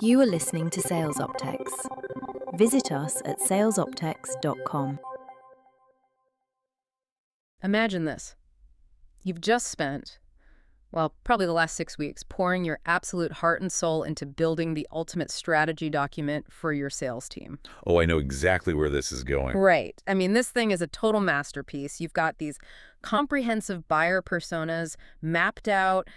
You are listening to Sales Optex. Visit us at salesoptex.com. Imagine this. You've just spent, well, probably the last 6 weeks, pouring your absolute heart and soul into building the ultimate strategy document for your sales team. Oh, I know exactly where this is going. Right. I mean, this thing is a total masterpiece. You've got these comprehensive buyer personas mapped out,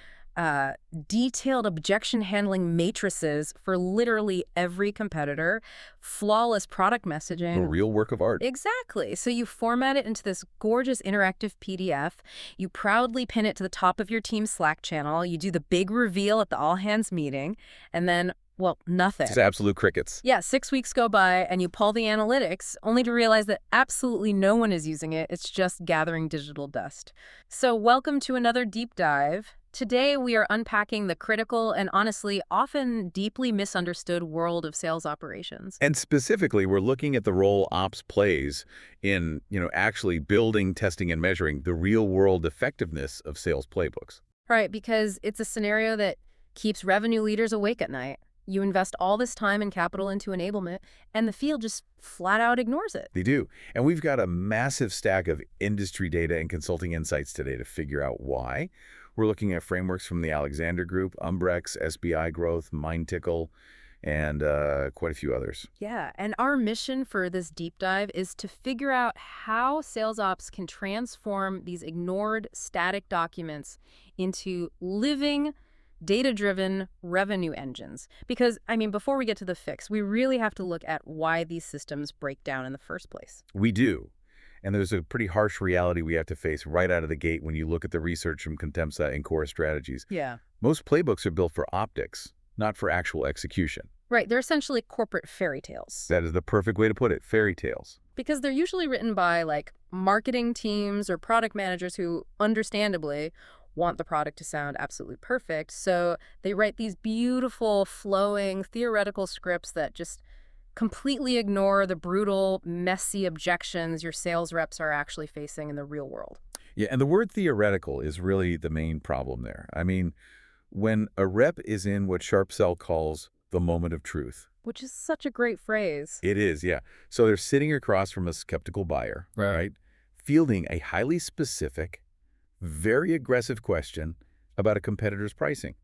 detailed objection handling matrices for literally every competitor, flawless product messaging. A real work of art. Exactly. So you format it into this gorgeous interactive PDF. You proudly pin it to the top of your team's Slack channel. You do the big reveal at the all-hands meeting, and then, well, nothing. It's absolute crickets. Yeah, 6 weeks go by, and you pull the analytics, only to realize that absolutely no one is using it. It's just gathering digital dust. So welcome to another deep dive. Today, we are unpacking the critical and honestly often deeply misunderstood world of sales operations. And specifically, we're looking at the role ops plays in, actually building, testing, and measuring the real-world effectiveness of sales playbooks. Right, because it's a scenario that keeps revenue leaders awake at night. You invest all this time and capital into enablement, and the field just flat out ignores it. They do. And we've got a massive stack of industry data and consulting insights today to figure out why. We're looking at frameworks from the Alexander Group, Umbrex, SBI Growth, MindTickle, and quite a few others. Yeah, and our mission for this deep dive is to figure out how sales ops can transform these ignored static documents into living, data-driven revenue engines. Because, before we get to the fix, we really have to look at why these systems break down in the first place. We do. And there's a pretty harsh reality we have to face right out of the gate when you look at the research from Contempsa and Core Strategies. Yeah. Most playbooks are built for optics, not for actual execution. Right, they're essentially corporate fairy tales. That is the perfect way to put it, fairy tales. Because they're usually written by, marketing teams or product managers who, understandably, want the product to sound absolutely perfect. So they write these beautiful, flowing, theoretical scripts that just completely ignore the brutal, messy objections your sales reps are actually facing in the real world. Yeah, and the word theoretical is really the main problem there. When a rep is in what SharpSell calls the moment of truth. Which is such a great phrase. It is, yeah. So they're sitting across from a skeptical buyer, right? Fielding a highly specific, very aggressive question about a competitor's pricing.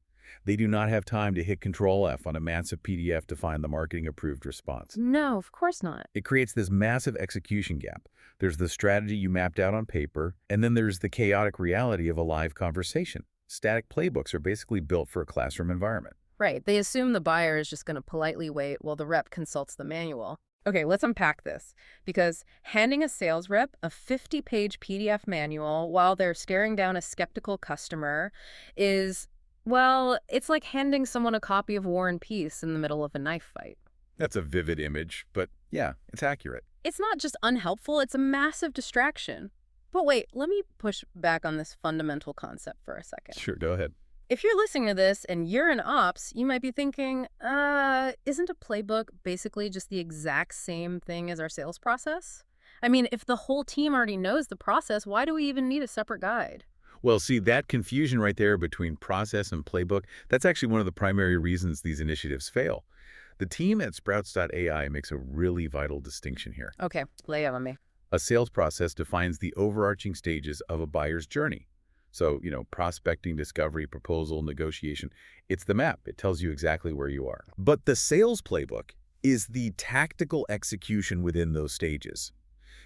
They do not have time to hit Control F on a massive PDF to find the marketing-approved response. No, of course not. It creates this massive execution gap. There's the strategy you mapped out on paper, and then there's the chaotic reality of a live conversation. Static playbooks are basically built for a classroom environment. Right. They assume the buyer is just going to politely wait while the rep consults the manual. Okay, let's unpack this, because handing a sales rep a 50-page PDF manual while they're staring down a skeptical customer is, well, it's like handing someone a copy of War and Peace in the middle of a knife fight. That's a vivid image, but yeah, it's accurate. It's not just unhelpful, it's a massive distraction. But wait, let me push back on this fundamental concept for a second. Sure, go ahead. If you're listening to this and you're in ops, you might be thinking, isn't a playbook basically just the exact same thing as our sales process? If the whole team already knows the process, why do we even need a separate guide? Well, see, that confusion right there between process and playbook, that's actually one of the primary reasons these initiatives fail. The team at Sprouts.ai makes a really vital distinction here. Okay, lay it on me. A sales process defines the overarching stages of a buyer's journey. So, prospecting, discovery, proposal, negotiation. It's the map. It tells you exactly where you are. But the sales playbook is the tactical execution within those stages.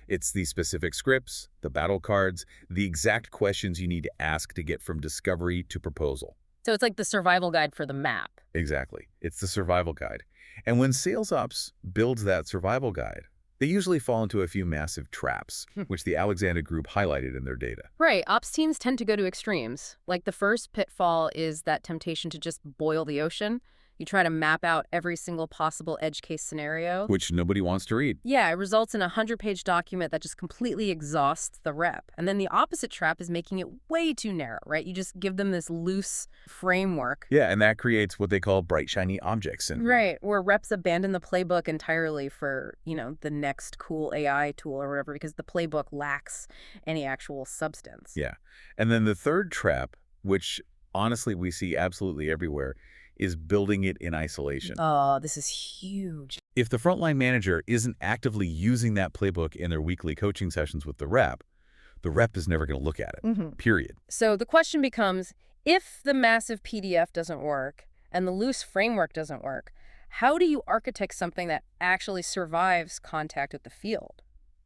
It's the specific scripts, the battle cards, the exact questions you need to ask to get from discovery to proposal. So it's like the survival guide for the map. Exactly. It's the survival guide. And when sales ops builds that survival guide, they usually fall into a few massive traps, which the Alexander Group highlighted in their data. Right. Ops teams tend to go to extremes. Like the first pitfall is that temptation to just boil the ocean. You try to map out every single possible edge case scenario. Which nobody wants to read. Yeah, it results in a 100-page document that just completely exhausts the rep. And then the opposite trap is making it way too narrow, right? You just give them this loose framework. Yeah, and that creates what they call bright, shiny objects. Right, where reps abandon the playbook entirely for, the next cool AI tool or whatever, because the playbook lacks any actual substance. Yeah. And then the third trap, which honestly we see absolutely everywhere, is building it in isolation. Oh, this is huge. If the frontline manager isn't actively using that playbook in their weekly coaching sessions with the rep is never going to look at it, period. So the question becomes, if the massive PDF doesn't work and the loose framework doesn't work, how do you architect something that actually survives contact with the field?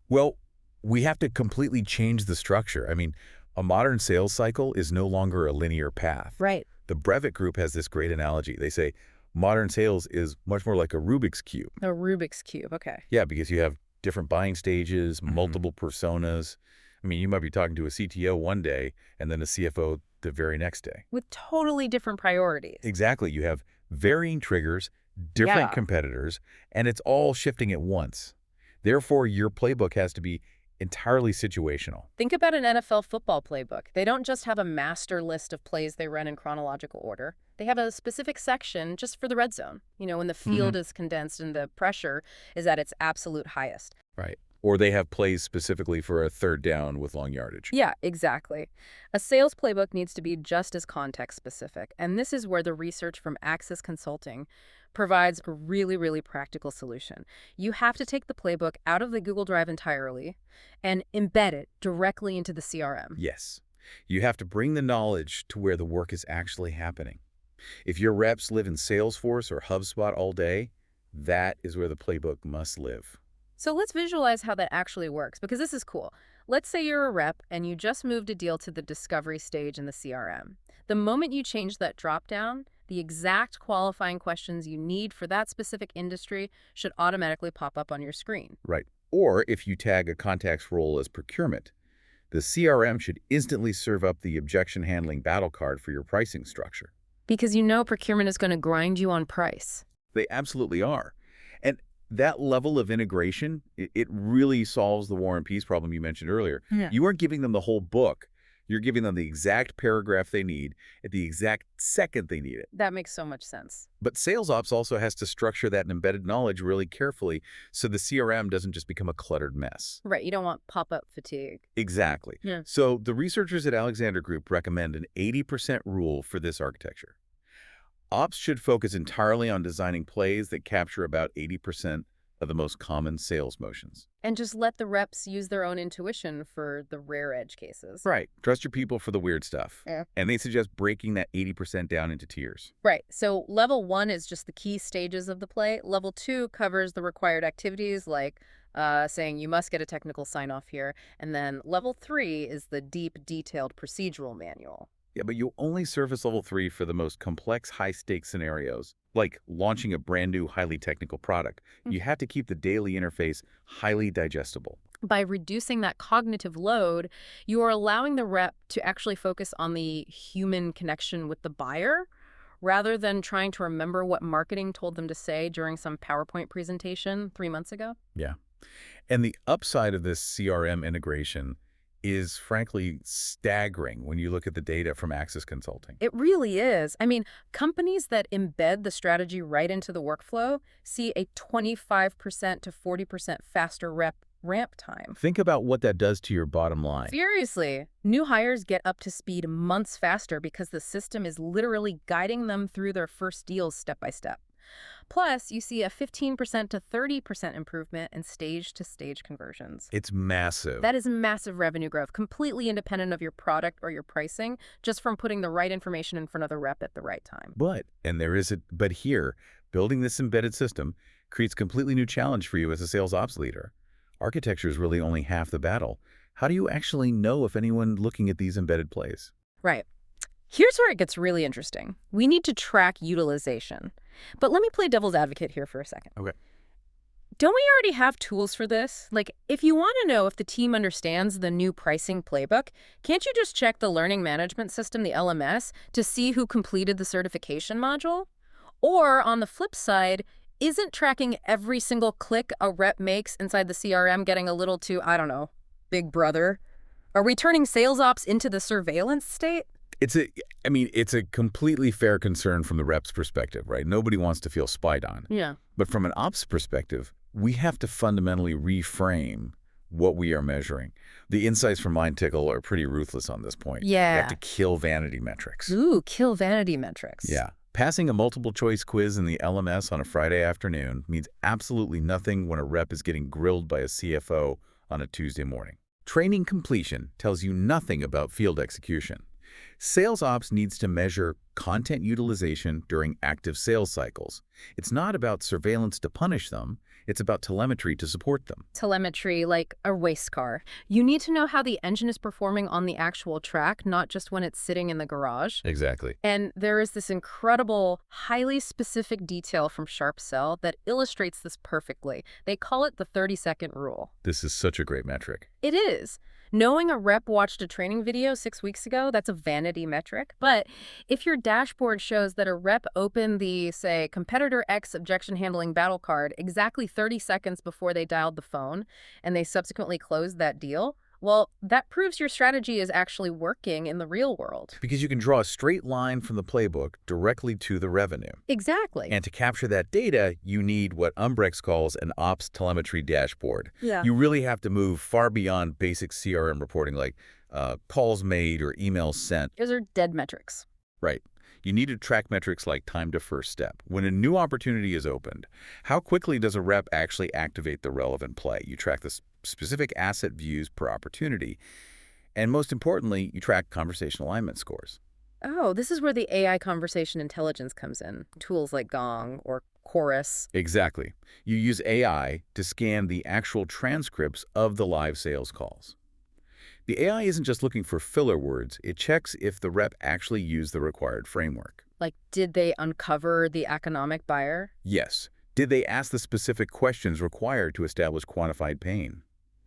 Well, we have to completely change the structure. I mean, a modern sales cycle is no longer a linear path. Right. The Brevet Group has this great analogy. They say modern sales is much more like a Rubik's Cube. A Rubik's Cube, okay. Yeah, because you have different buying stages, multiple personas. I mean, you might be talking to a CTO one day and then a CFO the very next day. With totally different priorities. Exactly. You have varying triggers, different competitors, and it's all shifting at once. Therefore, your playbook has to be entirely situational. Think about an NFL football playbook. They don't just have a master list of plays they run in chronological order. They have a specific section just for the red zone, when the field is condensed and the pressure is at its absolute highest. Right. Or they have plays specifically for a third down with long yardage. Yeah, exactly. A sales playbook needs to be just as context specific. And this is where the research from Axis Consulting provides a really, really practical solution. You have to take the playbook out of the Google Drive entirely and embed it directly into the CRM. Yes. You have to bring the knowledge to where the work is actually happening. If your reps live in Salesforce or HubSpot all day, that is where the playbook must live. So let's visualize how that actually works, because this is cool. Let's say you're a rep and you just moved a deal to the discovery stage in the CRM. The moment you change that dropdown, the exact qualifying questions you need for that specific industry should automatically pop up on your screen. Right. Or if you tag a contact's role as procurement, the CRM should instantly serve up the objection handling battle card for your pricing structure. Because procurement is going to grind you on price. They absolutely are. And that level of integration, it really solves the War and Peace problem you mentioned earlier. Yeah. You aren't giving them the whole book. You're giving them the exact paragraph they need at the exact second they need it. That makes so much sense. But sales ops also has to structure that embedded knowledge really carefully so the CRM doesn't just become a cluttered mess. Right. You don't want pop-up fatigue. Exactly. Yeah. So the researchers at Alexander Group recommend an 80% rule for this architecture. Ops should focus entirely on designing plays that capture about 80% of the most common sales motions. And just let the reps use their own intuition for the rare edge cases. Right. Trust your people for the weird stuff. Yeah. And they suggest breaking that 80% down into tiers. Right. So level 1 is just the key stages of the play. Level 2 covers the required activities like saying you must get a technical sign-off here. And then level 3 is the deep, detailed procedural manual. Yeah, but you only surface level 3 for the most complex, high-stakes scenarios, like launching a brand new, highly technical product. You have to keep the daily interface highly digestible. By reducing that cognitive load, you are allowing the rep to actually focus on the human connection with the buyer rather than trying to remember what marketing told them to say during some PowerPoint presentation 3 months ago. Yeah. And the upside of this CRM integration is frankly staggering when you look at the data from Axis Consulting. It really is. I mean, companies that embed the strategy right into the workflow see a 25% to 40% faster ramp time. Think about what that does to your bottom line. Seriously, new hires get up to speed months faster because the system is literally guiding them through their first deals step by step. Plus, you see a 15% to 30% improvement in stage-to-stage conversions. It's massive. That is massive revenue growth, completely independent of your product or your pricing, just from putting the right information in front of the rep at the right time. But here, building this embedded system creates a completely new challenge for you as a sales ops leader. Architecture is really only half the battle. How do you actually know if anyone looking at these embedded plays? Right. Here's where it gets really interesting. We need to track utilization. But let me play devil's advocate here for a second. Okay. Don't we already have tools for this? Like, if you want to know if the team understands the new pricing playbook, can't you just check the learning management system, the LMS, to see who completed the certification module? Or, on the flip side, isn't tracking every single click a rep makes inside the CRM getting a little too, big brother? Are we turning sales ops into the surveillance state? It's a completely fair concern from the rep's perspective, right? Nobody wants to feel spied on. Yeah. But from an ops perspective, we have to fundamentally reframe what we are measuring. The insights from MindTickle are pretty ruthless on this point. Yeah. You have to kill vanity metrics. Ooh, kill vanity metrics. Yeah. Passing a multiple-choice quiz in the LMS on a Friday afternoon means absolutely nothing when a rep is getting grilled by a CFO on a Tuesday morning. Training completion tells you nothing about field execution. Sales ops needs to measure content utilization during active sales cycles. It's not about surveillance to punish them. It's about telemetry to support them. Telemetry, like a race car. You need to know how the engine is performing on the actual track, not just when it's sitting in the garage. Exactly. And there is this incredible, highly specific detail from Sharp Cell that illustrates this perfectly. They call it the 30-second rule. This is such a great metric. It is. Knowing a rep watched a training video 6 weeks ago, that's a vanity metric. But if your dashboard shows that a rep opened the, say, competitor X objection handling battle card exactly 30 seconds before they dialed the phone, and they subsequently closed that deal, well, that proves your strategy is actually working in the real world. Because you can draw a straight line from the playbook directly to the revenue. Exactly. And to capture that data, you need what Umbrex calls an ops telemetry dashboard. Yeah. You really have to move far beyond basic CRM reporting like calls made or emails sent. Those are dead metrics. Right. You need to track metrics like time to first step. When a new opportunity is opened, how quickly does a rep actually activate the relevant play? You track the specific asset views per opportunity. And most importantly, you track conversation alignment scores. Oh, this is where the AI conversation intelligence comes in. Tools like Gong or Chorus. Exactly. You use AI to scan the actual transcripts of the live sales calls. The AI isn't just looking for filler words. It checks if the rep actually used the required framework. Like, did they uncover the economic buyer? Yes. Did they ask the specific questions required to establish quantified pain?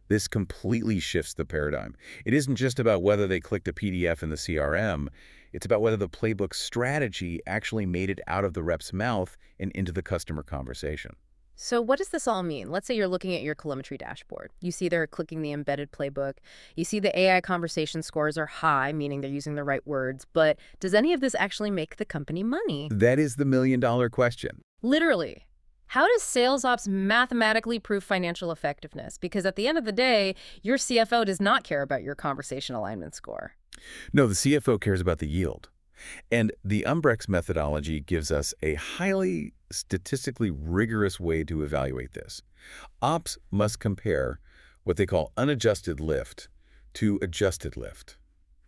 This completely shifts the paradigm. It isn't just about whether they clicked a PDF in the CRM. It's about whether the playbook strategy actually made it out of the rep's mouth and into the customer conversation. So what does this all mean? Let's say you're looking at your telemetry dashboard. You see they're clicking the embedded playbook. You see the AI conversation scores are high, meaning they're using the right words. But does any of this actually make the company money? That is the million-dollar question. Literally. How does sales ops mathematically prove financial effectiveness? Because at the end of the day, your CFO does not care about your conversation alignment score. No, the CFO cares about the yield. And the Umbrex methodology gives us a highly statistically rigorous way to evaluate this. Ops must compare what they call unadjusted lift to adjusted lift.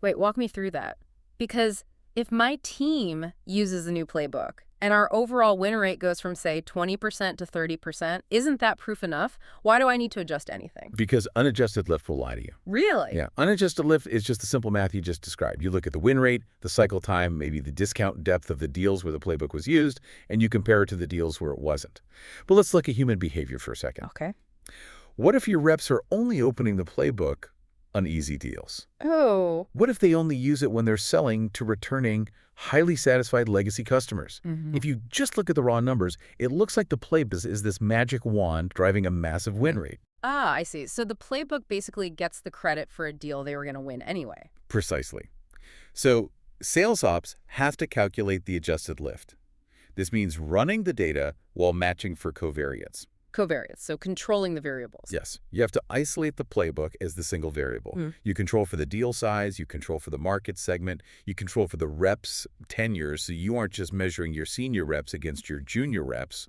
Wait, walk me through that. Because if my team uses a new playbook and our overall win rate goes from, say, 20% to 30%, isn't that proof enough? Why do I need to adjust anything? Because unadjusted lift will lie to you. Really? Yeah, unadjusted lift is just the simple math you just described. You look at the win rate, the cycle time, maybe the discount depth of the deals where the playbook was used, and you compare it to the deals where it wasn't. But let's look at human behavior for a second. Okay. What if your reps are only opening the playbook on easy deals? Oh. What if they only use it when they're selling to returning highly satisfied legacy customers? If you just look at the raw numbers, it looks like the playbook is this magic wand driving a massive win rate. Ah, I see. So the playbook basically gets the credit for a deal they were going to win anyway. Precisely. So sales ops have to calculate the adjusted lift. This means running the data while matching for covariance. Covariance, so controlling the variables. Yes, you have to isolate the playbook as the single variable. You control for the deal size, you control for the market segment, you control for the reps' tenure, so you aren't just measuring your senior reps against your junior reps,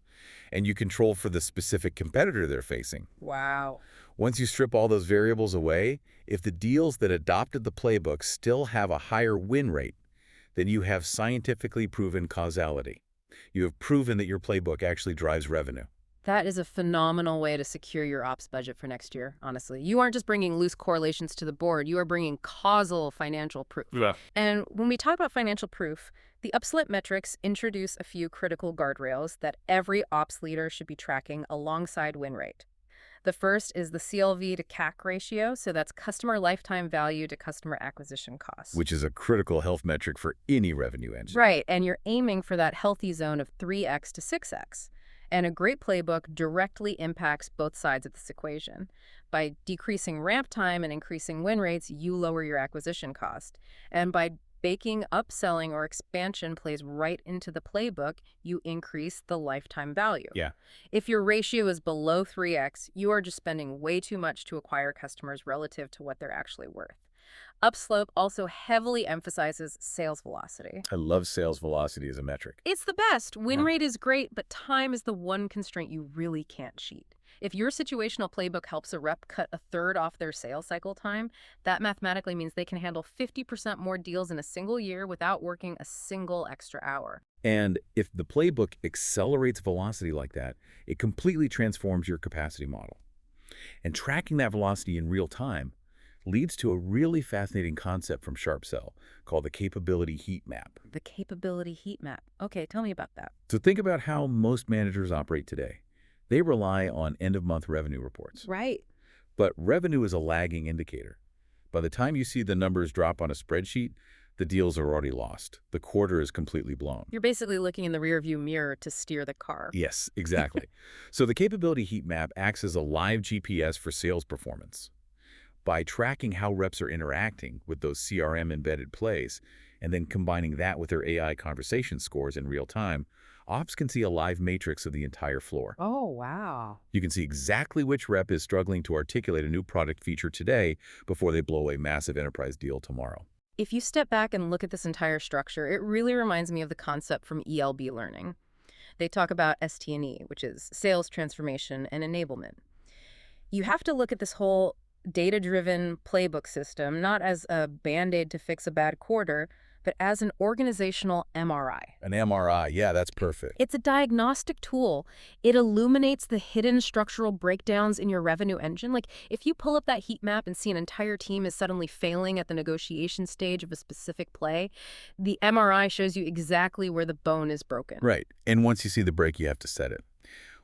and you control for the specific competitor they're facing. Wow. Once you strip all those variables away, if the deals that adopted the playbook still have a higher win rate, then you have scientifically proven causality. You have proven that your playbook actually drives revenue. That is a phenomenal way to secure your ops budget for next year, honestly. You aren't just bringing loose correlations to the board, you are bringing causal financial proof. Yeah. And when we talk about financial proof, the upslip metrics introduce a few critical guardrails that every ops leader should be tracking alongside win rate. The first is the CLV to CAC ratio, so that's customer lifetime value to customer acquisition cost. Which is a critical health metric for any revenue engine. Right, and you're aiming for that healthy zone of 3x to 6x. And a great playbook directly impacts both sides of this equation. By decreasing ramp time and increasing win rates, you lower your acquisition cost. And by baking upselling or expansion plays right into the playbook, you increase the lifetime value. Yeah. If your ratio is below 3x, you are just spending way too much to acquire customers relative to what they're actually worth. Upslope also heavily emphasizes sales velocity. I love sales velocity as a metric. It's the best. Win Yeah. rate is great, but time is the one constraint you really can't cheat. If your situational playbook helps a rep cut a third off their sales cycle time, that mathematically means they can handle 50% more deals in a single year without working a single extra hour. And if the playbook accelerates velocity like that, it completely transforms your capacity model. And tracking that velocity in real time leads to a really fascinating concept from SharpSell called the capability heat map. The capability heat map. Okay, tell me about that. So think about how most managers operate today. They rely on end-of-month revenue reports. Right. But revenue is a lagging indicator. By the time you see the numbers drop on a spreadsheet, the deals are already lost. The quarter is completely blown. You're basically looking in the rearview mirror to steer the car. Yes, exactly. So the capability heat map acts as a live GPS for sales performance. By tracking how reps are interacting with those CRM-embedded plays and then combining that with their AI conversation scores in real time, ops can see a live matrix of the entire floor. Oh, wow. You can see exactly which rep is struggling to articulate a new product feature today before they blow a massive enterprise deal tomorrow. If you step back and look at this entire structure, it really reminds me of the concept from ELB learning. They talk about ST&E, which is sales transformation and enablement. You have to look at this whole data-driven playbook system not as a Band-Aid to fix a bad quarter, but as an organizational MRI. An MRI, yeah, that's perfect. It's a diagnostic tool. It illuminates the hidden structural breakdowns in your revenue engine. Like, if you pull up that heat map and see an entire team is suddenly failing at the negotiation stage of a specific play, the MRI shows you exactly where the bone is broken. Right, and once you see the break, you have to set it.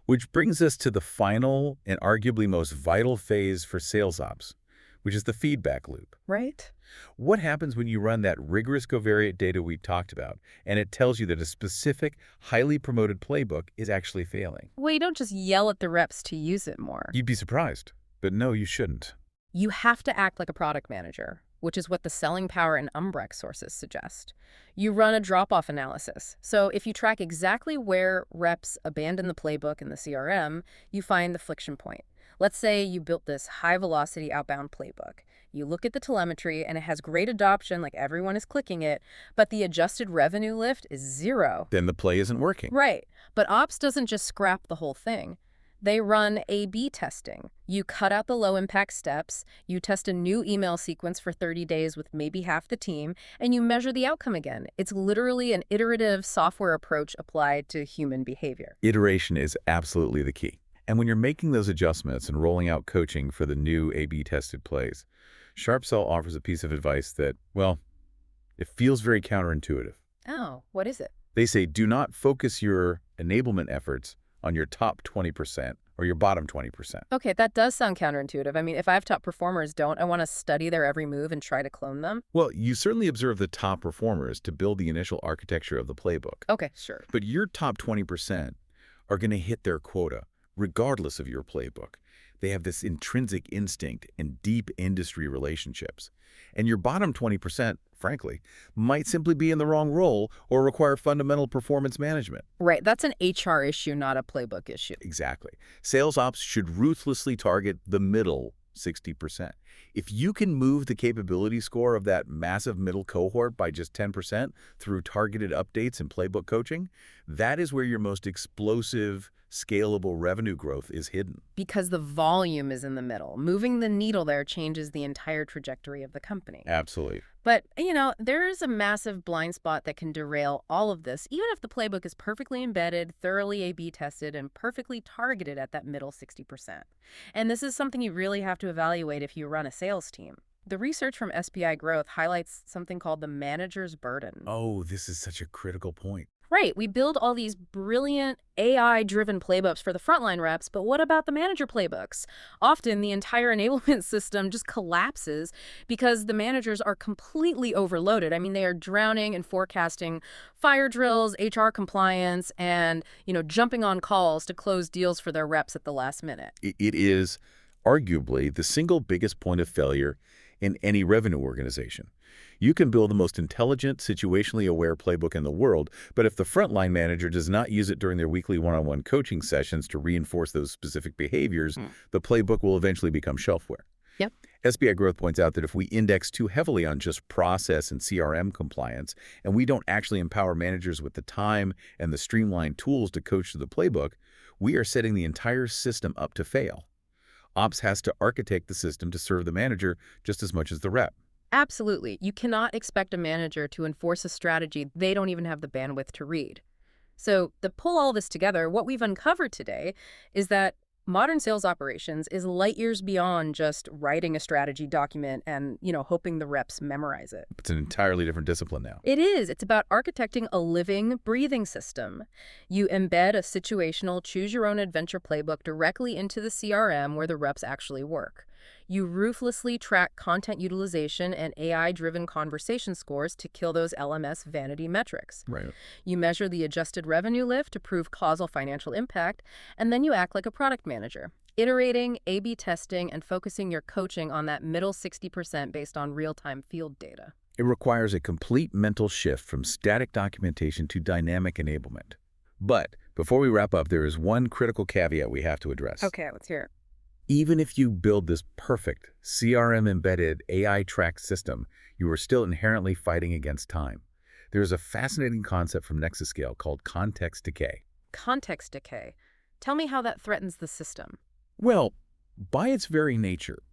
Which brings us to the final and arguably most vital phase for sales ops, which is the feedback loop. Right? What happens when you run that rigorous covariate data we talked about, and it tells you that a specific, highly promoted playbook is actually failing? Well, you don't just yell at the reps to use it more. You'd be surprised, but no, you shouldn't. You have to act like a product manager, which is what the selling power and Umbrex sources suggest. You run a drop-off analysis. So if you track exactly where reps abandon the playbook in the CRM, you find the friction point. Let's say you built this high-velocity outbound playbook. You look at the telemetry, and it has great adoption, like everyone is clicking it, but the adjusted revenue lift is 0. Then the play isn't working. Right. But ops doesn't just scrap the whole thing. They run A/B testing. You cut out the low-impact steps, you test a new email sequence for 30 days with maybe half the team, and you measure the outcome again. It's literally an iterative software approach applied to human behavior. Iteration is absolutely the key. And when you're making those adjustments and rolling out coaching for the new A/B tested plays, SharpSell offers a piece of advice that, well, it feels very counterintuitive. Oh, what is it? They say do not focus your enablement efforts on your top 20% or your bottom 20%. Okay, that does sound counterintuitive. I mean, if I have top performers, don't I want to study their every move and try to clone them? Well, you certainly observe the top performers to build the initial architecture of the playbook. Okay, sure. But your top 20% are going to hit their quota regardless of your playbook. They have this intrinsic instinct and deep industry relationships. And your bottom 20%, frankly, might simply be in the wrong role or require fundamental performance management. Right, that's an HR issue, not a playbook issue. Exactly. Sales ops should ruthlessly target the middle 60%. If you can move the capability score of that massive middle cohort by just 10% through targeted updates and playbook coaching, that is where your most explosive, scalable revenue growth is hidden. Because the volume is in the middle. Moving the needle there changes the entire trajectory of the company. Absolutely. But, you know, there is a massive blind spot that can derail all of this, even if the playbook is perfectly embedded, thoroughly A/B tested, and perfectly targeted at that middle 60%. And this is something you really have to evaluate if you run a sales team. The research from SPI Growth highlights something called the manager's burden. Oh, this is such a critical point. Right, we build all these brilliant AI-driven playbooks for the frontline reps, but what about the manager playbooks? Often, the entire enablement system just collapses because the managers are completely overloaded. I mean, they are drowning in forecasting fire drills, HR compliance, and, jumping on calls to close deals for their reps at the last minute. It is arguably the single biggest point of failure in any revenue organization. You can build the most intelligent, situationally aware playbook in the world, but if the frontline manager does not use it during their weekly one-on-one coaching sessions to reinforce those specific behaviors, the playbook will eventually become shelfware. Yep. SBI Growth points out that if we index too heavily on just process and CRM compliance, and we don't actually empower managers with the time and the streamlined tools to coach to the playbook, we are setting the entire system up to fail. Ops has to architect the system to serve the manager just as much as the rep. Absolutely. You cannot expect a manager to enforce a strategy they don't even have the bandwidth to read. So to pull all this together, what we've uncovered today is that modern sales operations is light years beyond just writing a strategy document and, hoping the reps memorize it. It's an entirely different discipline now. It is. It's about architecting a living, breathing system. You embed a situational, choose-your-own-adventure playbook directly into the CRM where the reps actually work. You ruthlessly track content utilization and AI-driven conversation scores to kill those LMS vanity metrics. Right. You measure the adjusted revenue lift to prove causal financial impact, and then you act like a product manager, iterating, A/B testing, and focusing your coaching on that middle 60% based on real-time field data. It requires a complete mental shift from static documentation to dynamic enablement. But before we wrap up, there is one critical caveat we have to address. Okay, let's hear it. Even if you build this perfect CRM-embedded AI-tracked system, you are still inherently fighting against time. There is a fascinating concept from Nexuscale called context decay. Context decay. Tell me how that threatens the system. Well, by its very nature,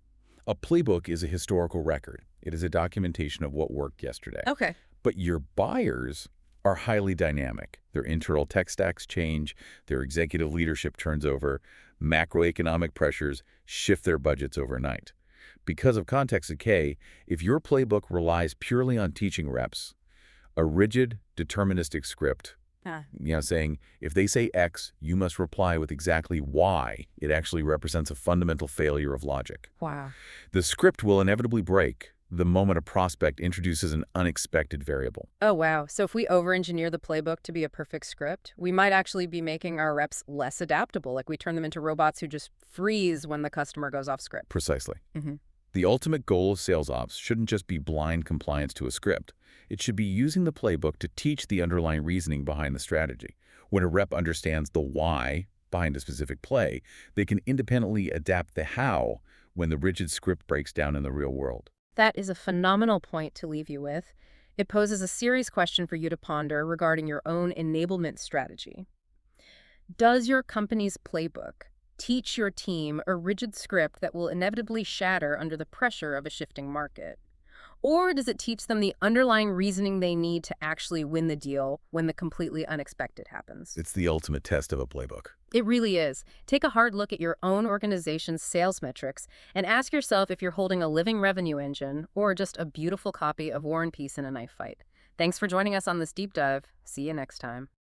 a playbook is a historical record. It is a documentation of what worked yesterday. Okay. But your buyers are highly dynamic. Their internal tech stacks change, their executive leadership turns over, macroeconomic pressures shift their budgets overnight. Because of context decay, if your playbook relies purely on teaching reps, a rigid, deterministic script, saying, if they say X, you must reply with exactly Y, it actually represents a fundamental failure of logic. Wow. The script will inevitably break the moment a prospect introduces an unexpected variable. Oh, wow. So if we over-engineer the playbook to be a perfect script, we might actually be making our reps less adaptable, like we turn them into robots who just freeze when the customer goes off script. Precisely. Mm-hmm. The ultimate goal of sales ops shouldn't just be blind compliance to a script. It should be using the playbook to teach the underlying reasoning behind the strategy. When a rep understands the why behind a specific play, they can independently adapt the how when the rigid script breaks down in the real world. That is a phenomenal point to leave you with. It poses a serious question for you to ponder regarding your own enablement strategy. Does your company's playbook teach your team a rigid script that will inevitably shatter under the pressure of a shifting market? Or does it teach them the underlying reasoning they need to actually win the deal when the completely unexpected happens? It's the ultimate test of a playbook. It really is. Take a hard look at your own organization's sales metrics and ask yourself if you're holding a living revenue engine or just a beautiful copy of War and Peace in a Knife Fight. Thanks for joining us on this deep dive. See you next time.